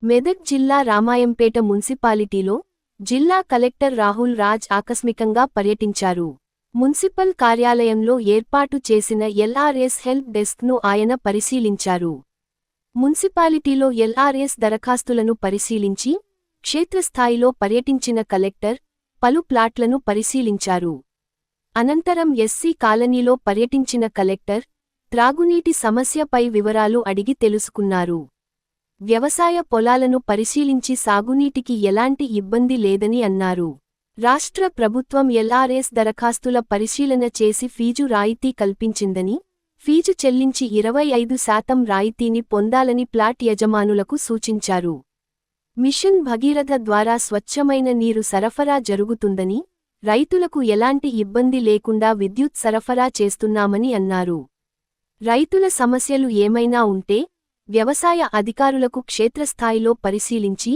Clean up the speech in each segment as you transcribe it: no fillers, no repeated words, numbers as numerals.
మెదక్ జిల్లా రామాయంపేట మున్సిపాలిటీలో జిల్లా కలెక్టర్ రాహుల్ రాజ్ ఆకస్మికంగా పర్యటించారు. మున్సిపల్ కార్యాలయంలో ఏర్పాటు చేసిన ఎల్ఆర్ఎస్ హెల్ప్ డెస్క్ను ఆయన పరిశీలించారు. మున్సిపాలిటీలో ఎల్ఆర్ఎస్ దరఖాస్తులను పరిశీలించి క్షేత్రస్థాయిలో పర్యటించిన కలెక్టర్ పలు ప్లాట్లను పరిశీలించారు. అనంతరం ఎస్సీ కాలనీలో పర్యటించిన కలెక్టర్ త్రాగునీటి సమస్యపై వివరాలు అడిగి తెలుసుకున్నారు. వ్యవసాయ పొలాలను పరిశీలించి సాగునీటికి ఎలాంటి ఇబ్బంది లేదని అన్నారు. రాష్ట్ర ప్రభుత్వం ఎల్ఆర్ఎస్ దరఖాస్తుల పరిశీలన చేసి ఫీజు రాయితీ కల్పించిందని, ఫీజు చెల్లించి 25% రాయితీని పొందాలని ప్లాట్ యజమానులకు సూచించారు. మిషన్ భగీరథ ద్వారా స్వచ్ఛమైన నీరు సరఫరా జరుగుతుందని, రైతులకు ఎలాంటి ఇబ్బంది లేకుండా విద్యుత్ సరఫరా చేస్తున్నామని అన్నారు. రైతుల సమస్యలు ఏమైనా ఉంటే వ్యవసాయ అధికారులకు క్షేత్రస్థాయిలో పరిశీలించి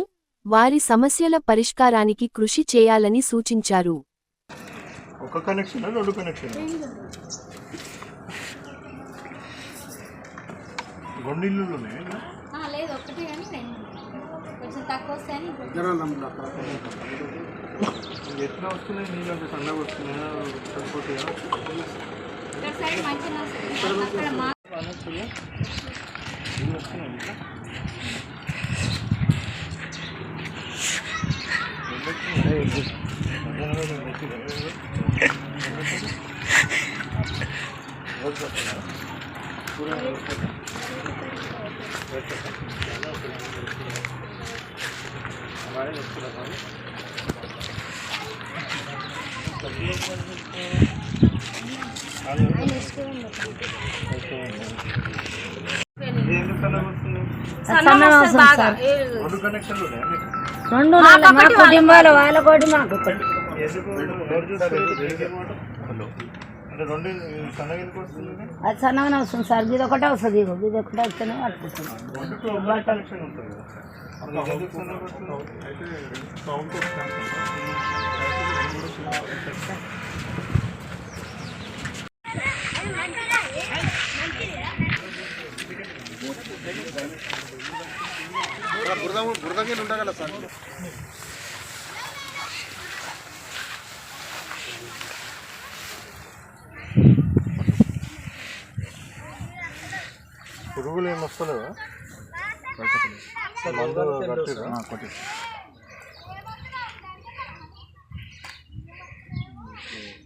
వారి సమస్యల పరిష్కారానికి కృషి చేయాలని సూచించారు. ఒక కనెక్షన్ రెండు కనెక్షన్ రెండిల్లులోనే లేదు ఒకటి కానీ కొంచెం తక్కువ వస్తాయని ఎట్లా వస్తున్నాయి నీళ్ళు అంటే సన్నగా వస్తున్నాయా సరిపోతాయా ఇక్కడ సైడ్ మంచిగా వస్తుంది. రెండు మా కుటుంబాలు వాళ్ళ కోటి మాకు ఒకటి. అది సన్నగానే వస్తుంది సార్, ఇది ఒకటే వస్తుంది, ఇది ఒకటే వస్తేనే పట్టుకుంటుంది. బురదగా ఉండగల సార్ పురుగులు ఏమి వస్తలేవా?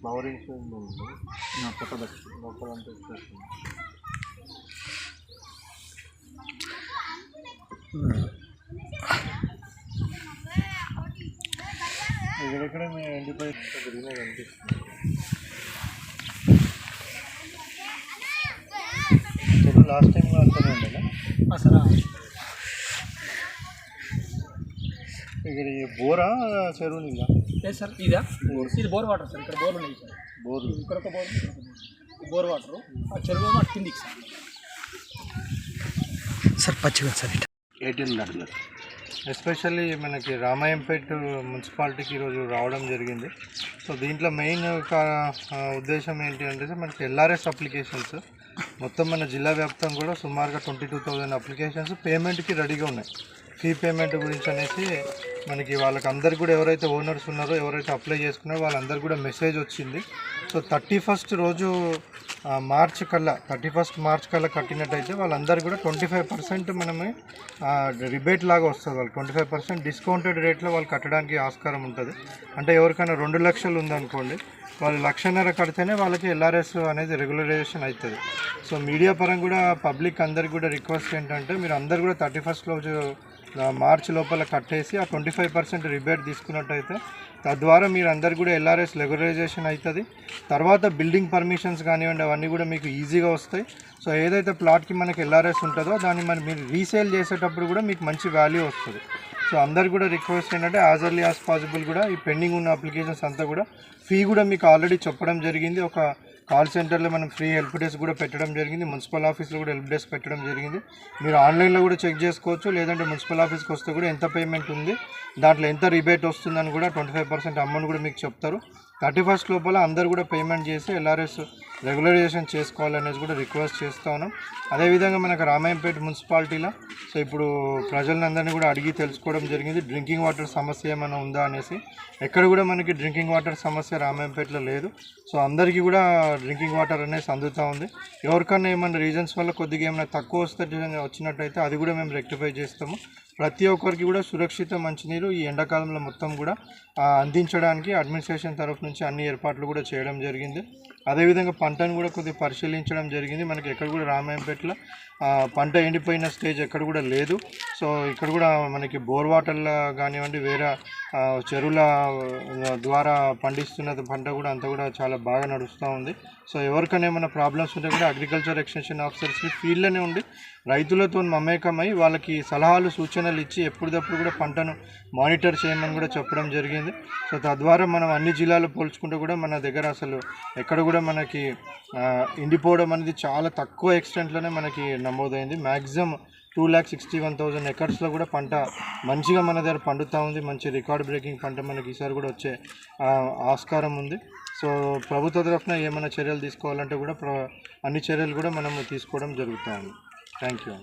ఫ్లవరింగ్ మొక్కలంతా ఇక్కడెక్కడ మీ ఎండిపోయి గ్రీనే కనిపిస్తుంది. లాస్ట్ టైంలో అంతనే ఉండేనా ఇక్కడ? ఈ బోరా చెరువు నీళ్ళ? లేదు సార్, ఇదా ఇది బోర్ వాటర్ సార్. ఇక్కడ బోర్లు ఉన్నాయి సార్, బోర్లు ఇక్కడ ఒక బోర్ వాటర్. ఆ చెరువు అటు కిందికి సార్ పచ్చిగా సార్ 18 ఎస్పెషల్లీ మనకి రామాయంపేట మున్సిపాలిటీకి ఈరోజు రావడం జరిగింది. సో దీంట్లో మెయిన్ ఉద్దేశం ఏంటి అంటే మనకి ఎల్ఆర్ఎస్ అప్లికేషన్స్ మొత్తం మన జిల్లా వ్యాప్తంగా కూడా సుమారుగా 22,000 అప్లికేషన్స్ పేమెంట్కి రెడీగా ఉన్నాయి. ఫీ పేమెంట్ గురించి అనేసి మనకి వాళ్ళకి అందరికి కూడా ఎవరైతే ఓనర్స్ ఉన్నారో, ఎవరైతే అప్లై చేసుకున్నారో వాళ్ళందరికీ కూడా మెసేజ్ వచ్చింది. సో 31st రోజు మార్చ్ కల్లా కట్టినట్టయితే వాళ్ళందరికీ కూడా 25% మనమే రిబేట్ లాగా వస్తుంది. వాళ్ళు 25% డిస్కౌంటెడ్ రేట్లో వాళ్ళు కట్టడానికి ఆస్కారం ఉంటుంది. అంటే ఎవరికైనా 2 లక్షలు ఉందనుకోండి, వాళ్ళు 1,50,000 కడితేనే వాళ్ళకి ఎల్ఆర్ఎస్ అనేది రెగ్యులరైజేషన్ అవుతుంది. సో మీడియా పరంగా కూడా పబ్లిక్ అందరికి కూడా రిక్వెస్ట్ ఏంటంటే మీరు అందరు కూడా 31st రోజు మార్చ్ లోపల కట్టేసి ఆ 25% రిబేట్ తీసుకున్నట్టయితే తద్వారా మీరు అందరు కూడా ఎల్ఆర్ఎస్ రెగ్యులరైజేషన్ అవుతుంది. తర్వాత బిల్డింగ్ పర్మిషన్స్ కానివ్వండి అవన్నీ కూడా మీకు ఈజీగా వస్తాయి. సో ఏదైతే ప్లాట్కి మనకి ఎల్ఆర్ఎస్ ఉంటుందో దాన్ని మీరు రీసేల్ చేసేటప్పుడు కూడా మీకు మంచి వాల్యూ వస్తుంది. సో అందరు కూడా రిక్వెస్ట్ ఏంటంటే యాజ్ ఎర్లీ యాజ్ పాసిబుల్ కూడా ఈ పెండింగ్ ఉన్న అప్లికేషన్స్ అంతా కూడా ఫీ కూడా మీకు ఆల్రెడీ చెప్పడం జరిగింది. ఒక కాల్ సెంటర్లో మనం ఫ్రీ హెల్ప్ డెస్క్ కూడా పెట్టడం జరిగింది. మున్సిపల్ ఆఫీస్లో కూడా హెల్ప్ డెస్క్ పెట్టడం జరిగింది. మీరు ఆన్లైన్లో కూడా చెక్ చేసుకోవచ్చు, లేదంటే మున్సిపల్ ఆఫీస్కి వస్తే కూడా ఎంత పేమెంట్ ఉంది, దాంట్లో ఎంత రిబేట్ వస్తుందని కూడా 25% అమౌంట్ కూడా మీకు చెప్తారు. 31st లోపల అందరు కూడా పేమెంట్ చేసి ఎల్ఆర్ఎస్ రెగ్యులరైజేషన్ చేసుకోవాలనేది కూడా రిక్వెస్ట్ చేస్తూ ఉన్నాం. అదేవిధంగా మనకు రామాయంపేట మున్సిపాలిటీలో సో ఇప్పుడు ప్రజలందరినీ కూడా అడిగి తెలుసుకోవడం జరిగింది డ్రింకింగ్ వాటర్ సమస్య ఏమైనా ఉందా అనేసి. ఎక్కడ కూడా మనకి డ్రింకింగ్ వాటర్ సమస్య రామాయంపేటలో లేదు. సో అందరికీ కూడా డ్రింకింగ్ వాటర్ అనేసి అందుతూ ఉంది. ఎవరికన్నా ఏమైనా రీజన్స్ వల్ల కొద్దిగా ఏమైనా తక్కువ వచ్చినట్టయితే అది కూడా మేము రెక్టిఫై చేస్తాము. ప్రతి ఒక్కరికి కూడా సురక్షిత మంచినీరు ఈ ఎండాకాలంలో మొత్తం కూడా అందించడానికి అడ్మినిస్ట్రేషన్ తరఫు నుంచి అన్ని ఏర్పాట్లు కూడా చేయడం జరిగింది. అదేవిధంగా పంటను కూడా కొద్దిగా పరిశీలించడం జరిగింది. మనకి ఎక్కడ కూడా రామాయంపేటలో పంట ఎండిపోయిన స్టేజ్ ఎక్కడ కూడా లేదు. సో ఇక్కడ కూడా మనకి బోర్ వాటర్లో కానివ్వండి వేరే చెరువుల ద్వారా పండిస్తున్న పంట కూడా అంతా కూడా చాలా బాగా నడుస్తూ ఉంది. సో ఎవరికైనా ఏమైనా ప్రాబ్లమ్స్ ఉంటే కూడా అగ్రికల్చర్ ఎక్స్టెన్షన్ ఆఫీసర్స్ని ఫీల్డ్లోనే ఉండి రైతులతో మమేకమై వాళ్ళకి సలహాలు సూచనలు ఇచ్చి ఎప్పటికప్పుడు కూడా పంటను మానిటర్ చేయమని కూడా చెప్పడం జరిగింది. సో తద్వారా మనం అన్ని జిల్లాలు పోల్చుకుంటే కూడా మన దగ్గర అసలు ఎక్కడ కూడా మనకి ఎండిపోవడం అనేది చాలా తక్కువ ఎక్స్టెంట్లోనే మనకి నమోదైంది. మ్యాక్సిమం 2,61,000 ఎకర్స్లో కూడా పంట మంచిగా మన దగ్గర పండుతూ ఉంది. మంచి రికార్డ్ బ్రేకింగ్ పంట మనకి ఈసారి కూడా వచ్చే ఆస్కారం ఉంది. సో ప్రభుత్వ తరఫున ఏమైనా చర్యలు తీసుకోవాలంటే కూడా అన్ని చర్యలు కూడా మనము తీసుకోవడం జరుగుతూ ఉంది. Thank you.